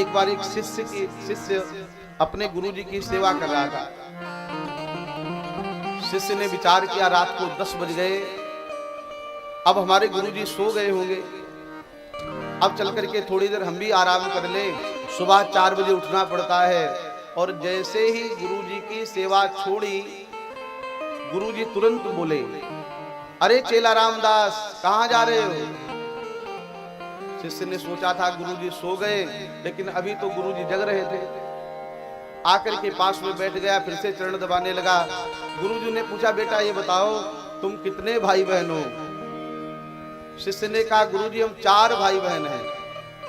एक बार एक शिष्य अपने गुरुजी की सेवा कर रहा था। शिष्य ने विचार किया, रात को 10 बज गए, अब हमारे गुरुजी सो गए होंगे, अब चल करके थोड़ी देर हम भी आराम कर लें, सुबह 4 बजे उठना पड़ता है। और जैसे ही गुरुजी की सेवा छोड़ी, गुरुजी तुरंत बोले, अरे चेला रामदास, कहां जा रहे हो? शिष्य ने सोचा था गुरुजी सो गए, लेकिन अभी तो गुरुजी जग रहे थे। आकर के पास में बैठ गया, फिर से चरण दबाने लगा। गुरुजी ने पूछा, बेटा ये बताओ तुम कितने भाई बहन हो? शिष्य ने कहा, गुरुजी हम 4 भाई बहन हैं।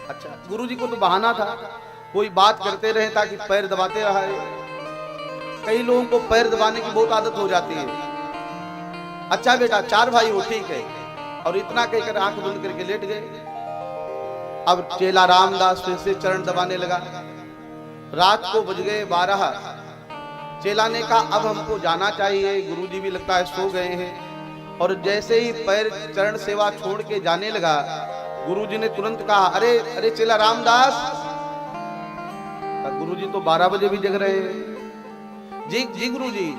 अच्छा, गुरुजी को तो बहाना था, कोई बात करते रहे ताकि पैर दबाते रहे। कई लोगों को पैर दबाने की बहुत आदत हो जाती है। अच्छा बेटा 4 भाई हो, ठीक है। और इतना कहकर आंख बंद करके लेट गए। अब चेला रामदास फिर से चरण दबाने लगा। रात को बज गए 12। चेला ने कहा, अब हमको जाना चाहिए, गुरुजी भी लगता है सो गए हैं। और जैसे ही पैर चरण सेवा छोड़ के जाने लगा, गुरुजी ने तुरंत कहा, अरे अरे चेला रामदास। गुरुजी तो 12 बजे भी जग रहे हैं। जी जी गुरुजी।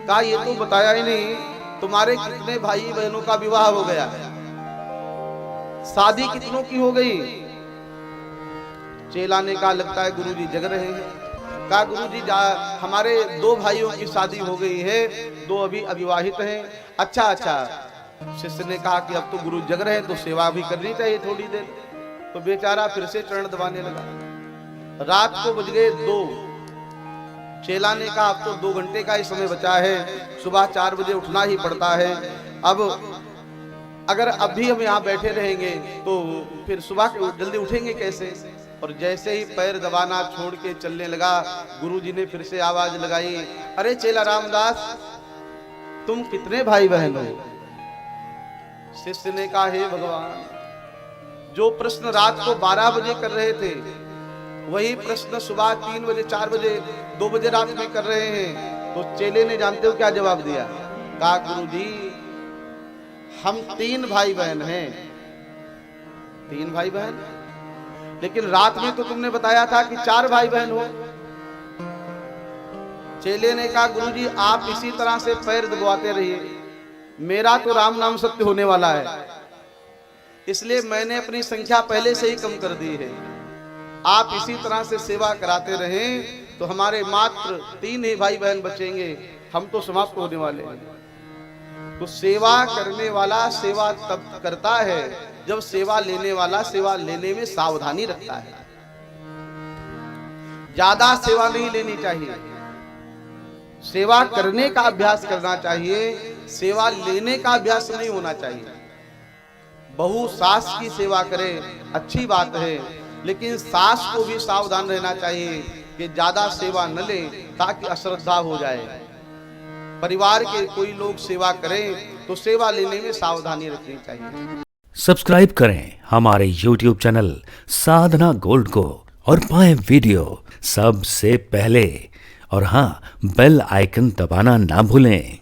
कहा, ये तो बताया ही नहीं, तुम्हारे कितने भाई बहनों का विवाह हो गया है, शादी कितनों की हो गई? चेला ने कहा, लगता है गुरुजी जग रहे हैं। कहा, गुरुजी हमारे 2 भाइयों की शादी हो गई है, 2 अभी अविवाहित हैं। अच्छा अच्छा। शिष्य ने कहा कि अब तो गुरु जग रहे हैं तो सेवा भी करनी चाहिए थोड़ी देर। तो बेचारा फिर से चरण दबाने लगा। रात को बज गए 2। चेला ने कहा, अब तो 2 घंटे का ही समय बचा है, सुबह 4 बजे उठना ही पड़ता है। अब अगर अभी हम यहाँ बैठे रहेंगे तो फिर सुबह जल्दी उठेंगे कैसे? और जैसे ही पैर दबाना छोड़ के चलने लगा, गुरुजी ने फिर से आवाज लगाई, अरे चेला रामदास, तुम कितने भाई बहन हो? शिष्य ने कहा, हे भगवान, जो प्रश्न रात को 12 बजे कर रहे थे, वही प्रश्न सुबह 3 बजे 4 बजे 2 बजे रात में कर रहे हैं। तो चेले ने जानते हो क्या जवाब दिया? कहा, गुरुजी हम 3 भाई बहन हैं। 3 भाई बहन? लेकिन रात में तो तुमने बताया था कि 4 भाई बहन हो। चेले ने कहा, गुरुजी आप इसी तरह से पैर दबाते रहिए, मेरा तो राम नाम सत्य होने वाला है, इसलिए मैंने अपनी संख्या पहले से ही कम कर दी है। आप इसी तरह से सेवा कराते रहें तो हमारे मात्र 3 ही भाई बहन बचेंगे, हम तो समाप्त होने वाले हैं। तो सेवा करने वाला सेवा तब करता है जब सेवा लेने वाला सेवा लेने में सावधानी रखता है। ज्यादा सेवा नहीं लेनी चाहिए, सेवा करने का अभ्यास करना चाहिए, सेवा लेने का अभ्यास नहीं होना चाहिए। बहू सास की सेवा करे, अच्छी बात है, लेकिन सास को भी सावधान रहना चाहिए कि ज्यादा सेवा न ले ताकि अश्रद्धा हो जाए। परिवार के कोई लोग सेवा करें तो सेवा लेने में सावधानी रखनी चाहिए। सब्सक्राइब करें हमारे YouTube चैनल साधना गोल्ड को और पाएं वीडियो सबसे पहले। और हाँ, बेल आइकन दबाना ना भूलें।